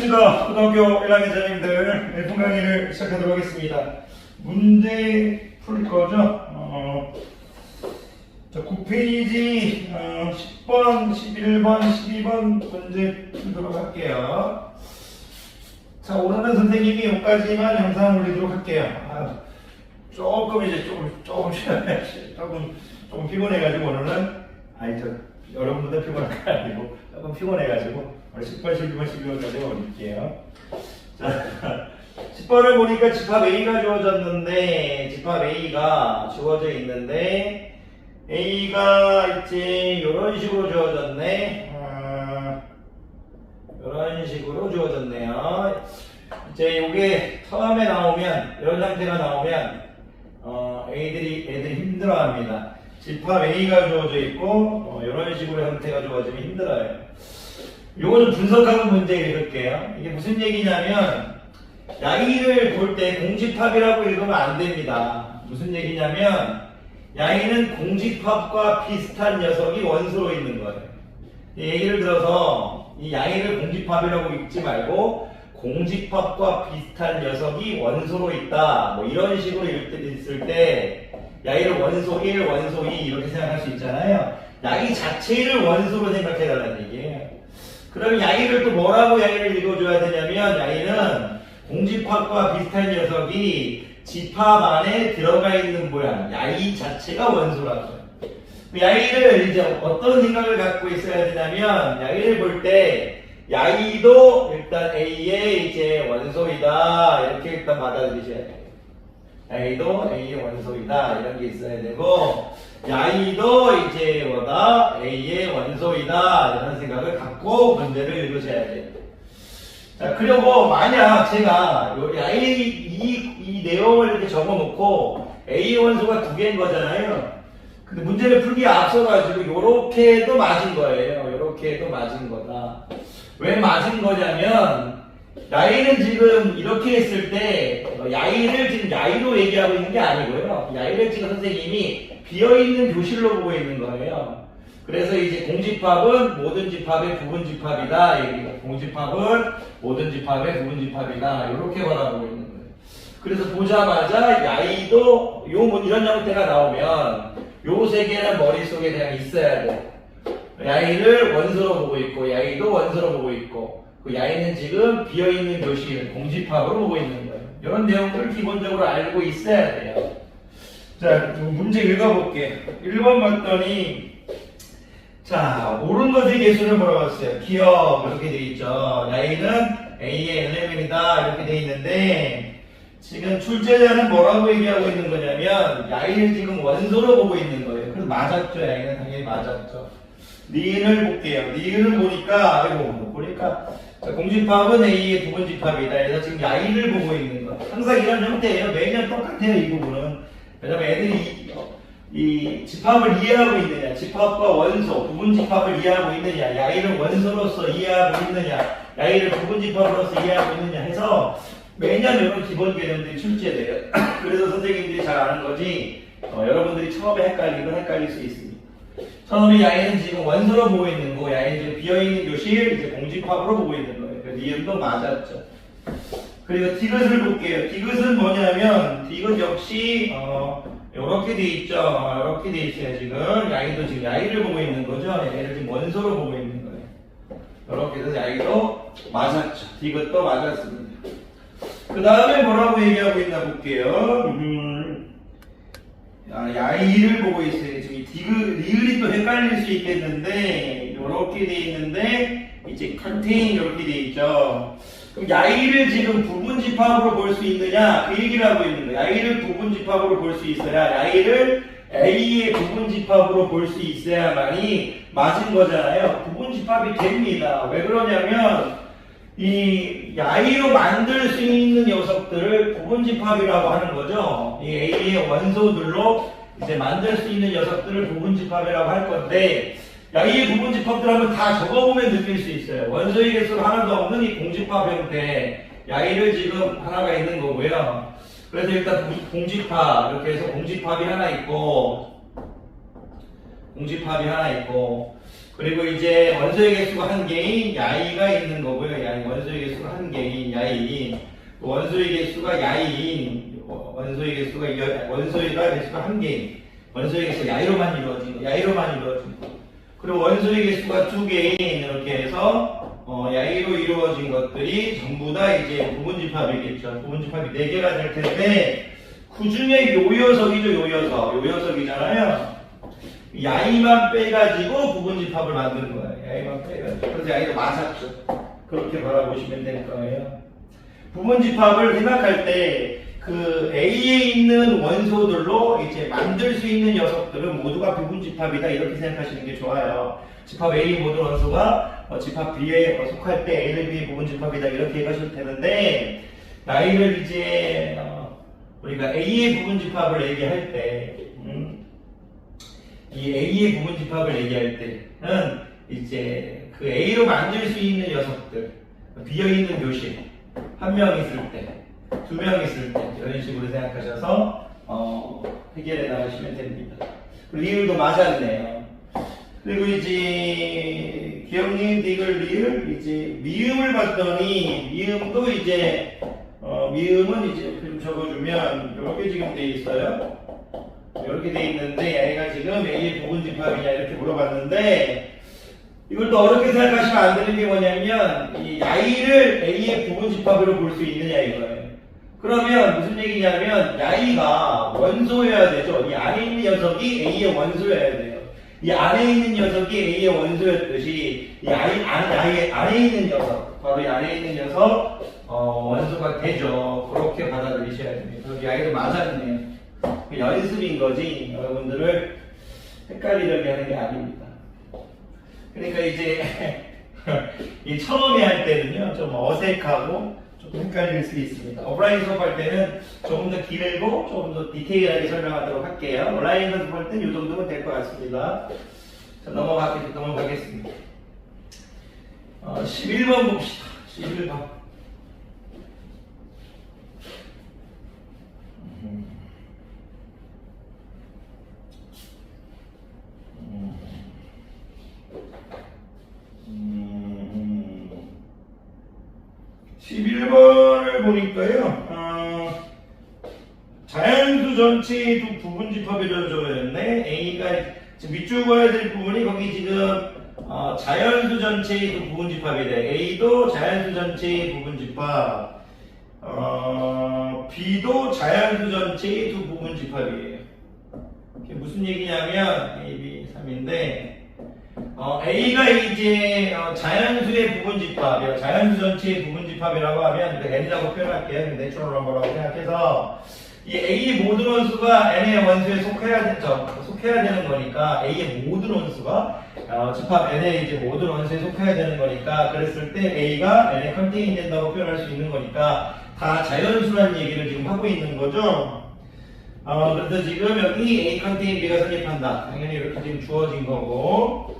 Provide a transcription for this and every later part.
안녕하십니까. 고등학교 1학년 자녀님들 1분 강의를 시작하도록 하겠습니다. 문제 풀 거죠? 자, 9페이지 10번, 11번, 12번 문제 풀도록 할게요. 자, 오늘은 선생님이 여기까지만 영상 올리도록 할게요. 조금 이제 조금 피곤해가지고 오늘은 여러분들 피곤한 거 아니고 조금 피곤해가지고 오늘 10번, 11번, 12번까지 올릴게요. 자, 10번을 보니까 집합 A가 주어졌는데 집합 A가 주어져 있는데 A가 이제 이런 식으로 주어졌네. 이런 식으로 주어졌네요. 이제 이게 처음에 나오면 이런 형태가 나오면 애들이 힘들어합니다. 집합 A가 주어져 있고 이런 식으로 형태가 주어지면 힘들어요. 요거 좀 분석하고 문제 읽을게요. 이게 무슨 얘기냐면 야이를 볼 때 공집합이라고 읽으면 안 됩니다. 무슨 얘기냐면 야이는 공집합과 비슷한 녀석이 원소로 있는 거예요. 예를 들어서 이 야이를 공집합이라고 읽지 말고 공집합과 비슷한 녀석이 원소로 있다. 뭐 이런 식으로 있을 때 야이를 원소 1, 원소 2 이렇게 생각할 수 있잖아요. 야이 자체를 원소로 생각해달라는 얘기예요. 그럼 야이를 또 뭐라고 야이를 읽어줘야 되냐면 야이는 공집합과 비슷한 녀석이 집합 안에 들어가 있는 모양. 야이 자체가 원소라고요. 야이를 이제 어떤 생각을 갖고 있어야 되냐면 야이를 볼 때 야이도 일단 A의 이제 원소이다 이렇게 일단 받아들이셔야 돼요. 야이도 A의 원소이다 이런 게 있어야 되고 야이도 이제 뭐다 A의 원소이다 이런 생각을 갖고 문제를 읽으셔야 돼요. 자, 그리고 만약 제가 이 내용을 이렇게 적어놓고 A의 원소가 두 개인 거잖아요. 근데 문제를 풀기에 앞서가지고 요렇게 도 맞은 거예요. 요렇게 해도 맞은 거다. 왜 맞은 거냐면 야이는 지금 이렇게 했을 때 야이를 지금 야이로 얘기하고 있는 게 아니고요. 야이를 지금 선생님이 비어있는 교실로 보고 있는 거예요. 그래서 이제 공집합은 모든 집합의 부분집합이다. 공집합은 모든 집합의 부분집합이다. 이렇게 바라보고 있는 거예요. 그래서 보자마자 야이도 이런 형태가 나오면 요 세 개는 머릿속에 그냥 있어야 돼. 야이를 원소로 보고 있고 야이도 원소로 보고 있고 그 야이는 지금 비어있는 교실 공집합으로 보고 있는 거예요. 이런 내용들을 기본적으로 알고 있어야 돼요. 자, 문제 읽어볼게. 1번 봤더니 자, 옳은 것의 개수를 물어봤어요. 기억 이렇게 돼 있죠. 야이는 A의 엘레멘이다 이렇게 돼 있는데 지금 출제자는 뭐라고 얘기하고 있는 거냐면 야이를 지금 원소로 보고 있는 거예요. 그래서 맞았죠. 야이는 당연히 맞았죠. 니은을 볼게요. 니은을 보니까 자, 공집합은 A의 부분집합이다. 그래서 지금 야이를 보고 있는 거예요. 항상 이런 형태예요. 매년 똑같아요. 이 부분은. 왜냐면 애들이 이 집합을 이해하고 있느냐, 집합과 원소, 부분집합을 이해하고 있느냐, 야이를 원소로서 이해하고 있느냐, 야이를 부분집합으로서 이해하고 있느냐 해서 매년 이런 기본 개념들이 출제돼요. 그래서 선생님들이 잘 아는 거지 여러분들이 처음에 헷갈릴 수 있습니다. 처음에 야이는 지금 원소로 보고 있는 거, 야이는 지금 비어있는 교실 이제 공집합으로 보고 있는 거예요. 그래서 니은도 맞았죠. 그리고 디귿을 볼게요. 디귿은 뭐냐면 디귿 역시 이렇게 돼 있죠. 이렇게 돼 있어요. 지금 야이도 지금 야이를 보고 있는 거죠. 야이를 지금 원소로 보고 있는 거예요. 이렇게 해서 야이도 맞았죠. 디귿도 맞았습니다. 그 다음에 뭐라고 얘기하고 있나 볼게요. 야이를 보고 있어요. 지금 디귿, 리을이 또 헷갈릴 수 있겠는데 이렇게 돼 있는데 이제 컨테인 이렇게 돼 있죠. 그럼 야이를 지금 부분집합으로 볼 수 있느냐 그 얘기를 하고 있는 거예요. 야이를 부분집합으로 볼 수 있어야 야이를 A의 부분집합으로 볼 수 있어야만이 맞은 거잖아요. 부분집합이 됩니다. 왜 그러냐면 이 야이로 만들 수 있는 녀석들을 부분집합이라고 하는 거죠. 이 A의 원소들로 이제 만들 수 있는 녀석들을 부분집합이라고 할 건데 야이의 부분집합들 하면 다 적어보면 느낄 수 있어요. 원소의 개수가 하나도 없는 이 공집합 형태 야이를 지금 하나가 있는 거고요. 그래서 일단 공집합 이렇게 해서 공집합이 하나 있고 공집합이 하나 있고, 그리고 이제 원소의 개수가 한 개인 야이가 있는 거고요. 야이, 원소의 개수가 한 개인 야이, 원소의 개수가 야이인, 원소의 개수가 한 개인, 원소의 개수가 야이로만 이루어진 거. 그리고 원소의 개수가 두 개인, 이렇게 해서 야이로 이루어진 것들이 전부 다 이제 부분집합이겠죠. 부분집합이 4개가 될 텐데, 그 중에 요요석이잖아요. 야이만 빼가지고 부분집합을 만드는 거예요. 야이만 빼가지고. 그래서 야이도 맞았죠. 그렇게 바라보시면 될 거예요. 부분집합을 생각할 때 그 A에 있는 원소들로 이제 만들 수 있는 녀석들은 모두가 부분집합이다, 이렇게 생각하시는 게 좋아요. 집합 A 모든 원소가 집합 B에 속할 때 A를 B의 부분집합이다, 이렇게 얘기하셔도 되는데, 야이를 이제 우리가 A의 부분집합을 얘기할 때, 이 A의 부분집합을 얘기할 때는 이제 그 A로 만들 수 있는 녀석들, 비어있는 교실, 한 명 있을 때, 2명 있을 때, 이런 식으로 생각하셔서 해결해 나가시면 됩니다. 리을도 맞았네요. 그리고 이제 기억니은, 디귿, 리을, 이제 미음을 봤더니 미음도 이제 미음은 이제 좀 적어주면 이렇게 지금 돼 있어요. 이렇게 돼 있는데 얘가 지금 A의 부분집합이냐 이렇게 물어봤는데, 이걸 또 어렵게 생각하시면 안 되는 게 뭐냐면 이 야이를 A의 부분집합으로 볼 수 있느냐 이거예요. 그러면 무슨 얘기냐면 야이가 원소여야 되죠. 이 안에 있는 녀석이 A의 원소여야 돼요. 이 안에 있는 녀석이 A의 원소였듯이 이 안에 있는 녀석, 바로 이 안에 있는 녀석 원소가 되죠. 그렇게 받아들이셔야 됩니다. 여기 야이도 맞았네요. 연습인 거지 여러분들을 헷갈리려게 하는 게 아닙니다. 그러니까 이제 이 처음에 할 때는요 좀 어색하고 조금 헷갈릴 수 있습니다. 오프라인 수업할 때는 조금 더 길고 조금 더 디테일하게 설명하도록 할게요. 온라인 수업할 때는 이 정도면 될 것 같습니다. 자, 넘어가겠습니다. 11번 봅시다. 11번. 보니까요, 자연수 전체의 두 부분집합이 주어졌네. A가 지금 밑줄 그어야 될 부분이 거기 지금 자연수 전체의 두 부분집합이 돼. A도 자연수 전체의 부분집합, B도 자연수 전체의 두 부분집합이에요. 이게 무슨 얘기냐면 A, B, 3인데 A가 이제 자연수의 부분집합이요. 자연수 전체의 부분집합이라고 하면 N이라고 표현할게요. 내추럴 넘버라고 생각해서 이 A의 모든 원수가 N의 원수에 속해야 되는 거니까 A의 모든 원수가 집합 N의 이제 모든 원수에 속해야 되는 거니까, 그랬을 때 A가 N에 컨테인 된다고 표현할 수 있는 거니까 다 자연수라는 얘기를 지금 하고 있는 거죠. 그래서 지금 여기 A 컨테인 B가 성립한다. 당연히 이렇게 지금 주어진 거고.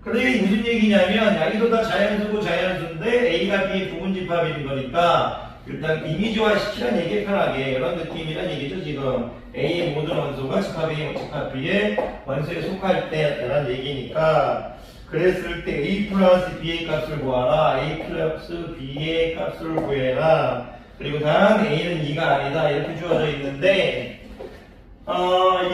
그런데 이게 무슨 얘기냐면 여기도 다 자연수고 자연수인데 A가 B의 부분집합인 거니까 일단 이미지화 시키란 얘기 편하게 이런 느낌이란 얘기죠. 지금 A의 모든 원소가 집합 A, 집합 B의 원소에 속할 때라는 얘기니까, 그랬을 때 A 플러스 B의 값을 구하라, A 플러스 B의 값을 구해라, 그리고 단 A는 2가 아니다, 이렇게 주어져 있는데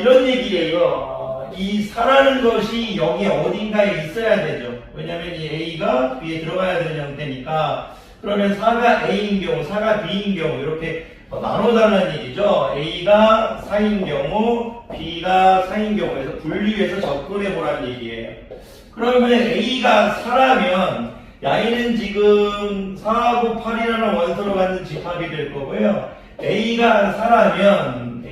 이런 얘기예요. 이 4라는 것이 여기 어딘가에 있어야 되죠. 왜냐면 이 A가 B에 들어가야 되는 형태니까. 그러면 4가 A인 경우, 4가 B인 경우 이렇게 나눠달라는 얘기죠. A가 4인 경우, B가 4인 경우에서 분리해서 접근해 보라는 얘기예요. 그러면 A가 4라면 야이는 지금 4하고 8이라는 원소로 갖는 집합이 될 거고요. A가 4라면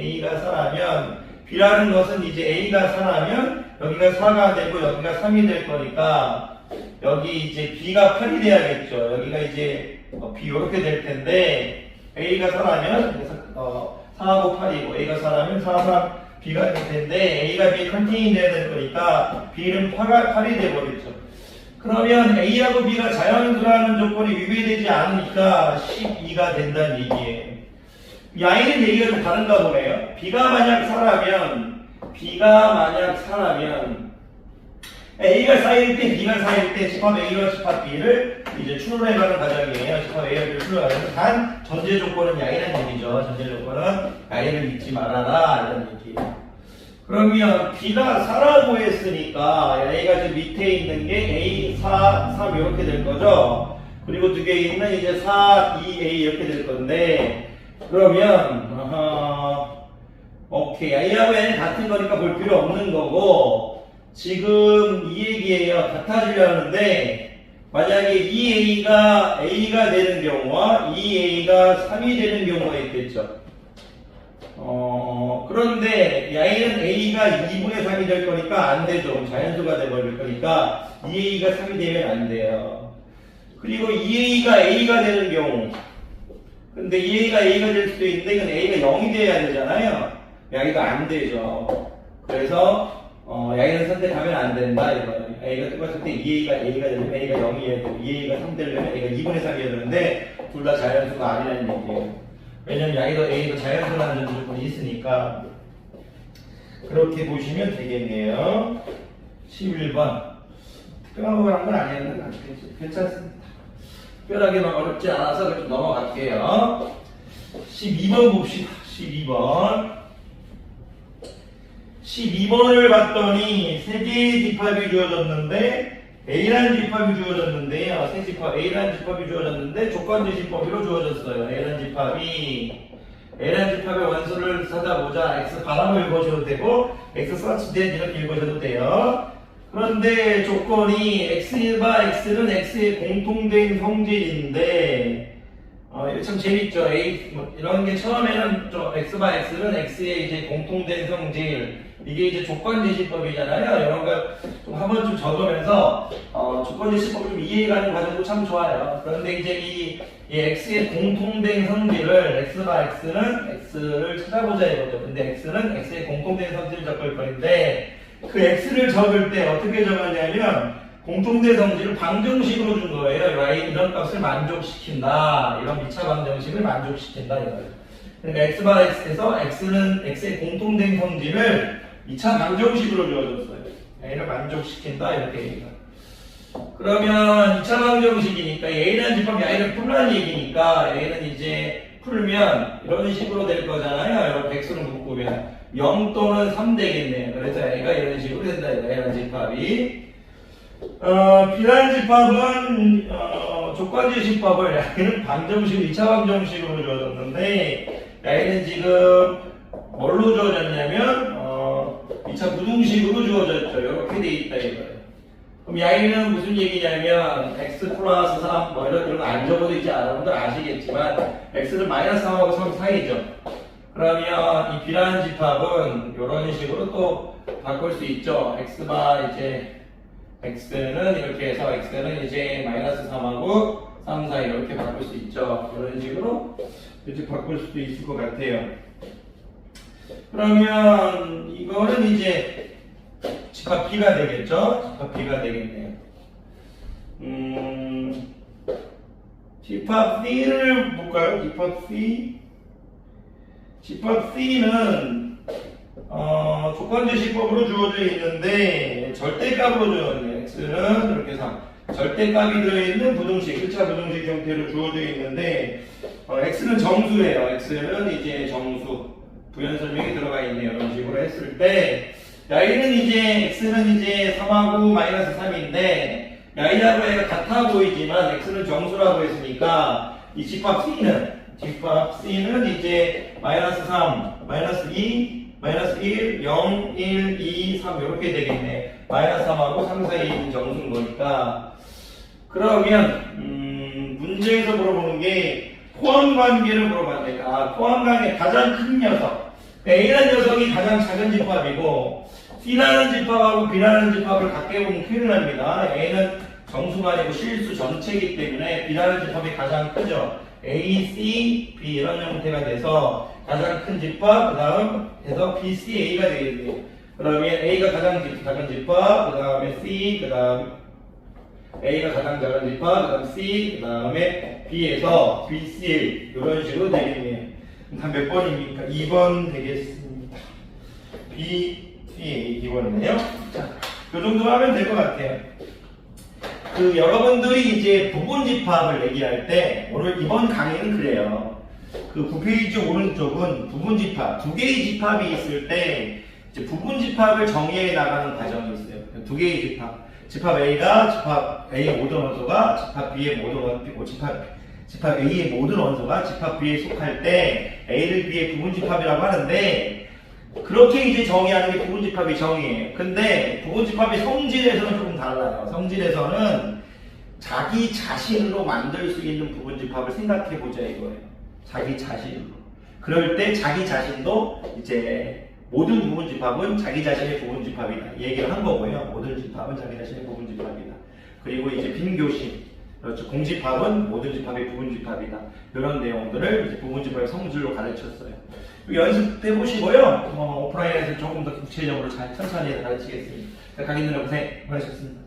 B라는 것은 이제 A가 4라면 여기가 4가 되고 여기가 3이 될 거니까 여기 이제 B가 8이 돼야겠죠. 여기가 이제 B 이렇게 될 텐데, A가 4라면 그래서 4하고 8이고 A가 4라면 4, 3, B가 될 텐데 A가 B 컨테인 돼야 될 거니까 B는 8이 돼버리죠. 그러면 A하고 B가 자연수라는 조건이 위배되지 않으니까 12가 된다는 얘기예요. Y는 얘기가 좀 다른가 보네요. B가 만약 4라면 A가 4일 때 B가 4일 때 집합 A와 집합 B를 이제 추론해가는 과정이에요. 집합 A와 B를 추론해가는 단 전제 조건은 Y라는 얘기죠. 전제 조건은 Y를 잊지 말아라 이런 얘기예요. 그러면 B가 4라고 했으니까 A가 지금 밑에 있는 게 A, 4, 3 이렇게 될 거죠. 그리고 두 개 있는 이제 4, 2, A 이렇게 될 건데 그러면 오케이 A하고 N은 같은 거니까 볼 필요 없는 거고 지금 이 얘기예요. 같아지려는데 만약에 2A가 A가 되는 경우와 2A가 3이 되는 경우가 있겠죠. 그런데 Y는 A가 2분의 3이 될 거니까 안 되죠. 자연수가 돼버릴 거니까 2A가 3이 되면 안 돼요. 그리고 2A가 A가 되는 경우 근데 2A가 A가 될 수도 있는데 이건 A가 0이 돼야 되잖아요. 여기가 안 되죠. 그래서 Y는 선택하면 안 된다 이거예요. A가 똑같을 때 2A가 A가 되려면 A가 0이어야 되고 2A가 3 되려면 A가 2분의 3이어야 되는데 둘 다 자연수가 아니라는 얘기예요. 왜냐면 A도 자연수라는 조건이 있으니까 그렇게 보시면 되겠네요. 11번 특별한 건 아니었는데 괜찮습니다. 특별하게 막 어렵지 않아서 좀 넘어갈게요. 12번 봅시다. 12번을 봤더니 세 개의 집합이 주어졌는데 A라는 집합이 주어졌는데요. 세 집합 A라는 집합이 주어졌는데 조건지시법으로 주어졌어요. A라는 집합의 원소를 찾아보자. X 바람을 읽어줘도 되고 X 서치된 이렇게 읽어줘도 돼요. 그런데 조건이 X일바 X는 X의 공통된 성질인데 이거 참 재밌죠. 이런 게 처음에는 X바 X는 X의 이제 공통된 성질 이게 이제 조건지시법이잖아요. 이런 걸 좀 한번 좀 적으면서 조건지시법을 좀 이해가는 과정도 참 좋아요. 그런데 이제 이 X의 공통된 성질을 X바 X는 X를 찾아보자 이거죠. 근데 X는 X의 공통된 성질을 적을 건데 그 X를 적을 때 어떻게 적었냐면 공통된 성질을 방정식으로 준 거예요. Y 이런 값을 만족시킨다. 이런 미차 방정식을 만족시킨다 이거예요. 그러니까 X바 X에서 X는 X의 공통된 성질을 2차 방정식으로 주어졌어요. A를 만족시킨다 이렇게 얘기해요. 그러면 2차 방정식이니까 A라는 집합이 Y를 풀라는 얘기니까 A는 이제 풀면 이런 식으로 될 거잖아요. 이런 백수를 묶으면 0 또는 3 되겠네요. 그래서 A가 이런 식으로 된다. A라는 집합이 B라는 집합은 조건지시법을 Y는 방정식, 2차 방정식으로 주어졌는데 Y는 지금 뭘로 주어졌냐면 2차 부등식으로 주어졌죠. 이렇게 돼 있다 이거예요. 그럼 Y는 무슨 얘기냐면 X 플러스 3 뭐 이런 거 안 적어도 이제 여러분들 아시겠지만 X는 마이너스 3하고 3 사이죠. 그러면 이 B라는 집합은 이런 식으로 또 바꿀 수 있죠. X바 이제 X는 이렇게 해서 X는 이제 마이너스 3하고 3 사이 이렇게 바꿀 수 있죠. 이런 식으로 이렇게 바꿀 수도 있을 것 같아요. 그러면 이거는 이제 집합 B가 되겠죠? 집합 B가 되겠네요. 집합 C를 볼까요? 집합 C. 집합 C는 조건지시법으로 주어져 있는데 절대값으로 주어졌네요. X는 이렇게 3. 절대값이 들어있는 부등식, 1차 부등식 형태로 주어져 있는데 X는 정수예요. X는 이제 정수. 부연 설명이 들어가 있네요. 이런 식으로 했을 때 Y는 이제 X는 이제 3하고 마이너스 3인데 Y하고 Y가 같아 보이지만 X는 정수라고 했으니까 이 집합 C는 이제 마이너스 3, 마이너스 2, 마이너스 1, 0, 1, 2, 3 이렇게 되겠네. 마이너스 3하고 3 사이에 있는 정수인 거니까 그러면 문제에서 물어보는 게 포함관계를 물어봤네요. 포함관계 가장 큰 녀석 A라는 녀석이 가장 작은 집합이고 C라는 집합하고 B라는 집합을 같게 보면 큰일 납니다. A는 정수가 아니고 실수 전체이기 때문에 B라는 집합이 가장 크죠. A, C, B 이런 형태가 돼서 가장 큰 집합, 그 다음 해서 B, C, A가 되겠네요. 그러면 A가 가장 작은 집합, 그 다음에 C, 그 다음 A가 가장 작은 집합, 그 다음 C, 그 다음에 B에서 B, C, A 이런 식으로 되겠네요. 한 몇 번입니까? 2번 되겠습니다. B, T, A 2번이네요. 자, 요 정도 하면 될 것 같아요. 여러분들이 이제 부분집합을 얘기할 때, 오늘 이번 강의는 그래요. 그 9페이지 오른쪽은 부분집합, 두 개의 집합이 있을 때, 이제 부분집합을 정의해 나가는 과정이 있어요. 두 개의 집합. 집합 A가 집합 A의 모든 원소가 집합 B의 모든 원소, 집합 A의 모든 원소가 집합 B에 속할 때 A를 B의 부분집합이라고 하는데, 그렇게 이제 정의하는 게 부분집합의 정의예요. 근데 부분집합의 성질에서는 조금 달라요. 성질에서는 자기 자신으로 만들 수 있는 부분집합을 생각해 보자 이거예요. 자기 자신으로. 그럴 때 자기 자신도 이제 모든 부분집합은 자기 자신의 부분집합이다. 이 얘기를 한 거고요. 모든 집합은 자기 자신의 부분집합이다. 그리고 이제 빈교심, 그렇죠. 공집합은 모든 집합의 부분집합이다. 이런 내용들을 이제 부분집합의 성질로 가르쳤어요. 연습해 보시고요. 오프라인에서 조금 더 구체적으로 잘 천천히 가르치겠습니다. 강의는 고생 많으셨습니다.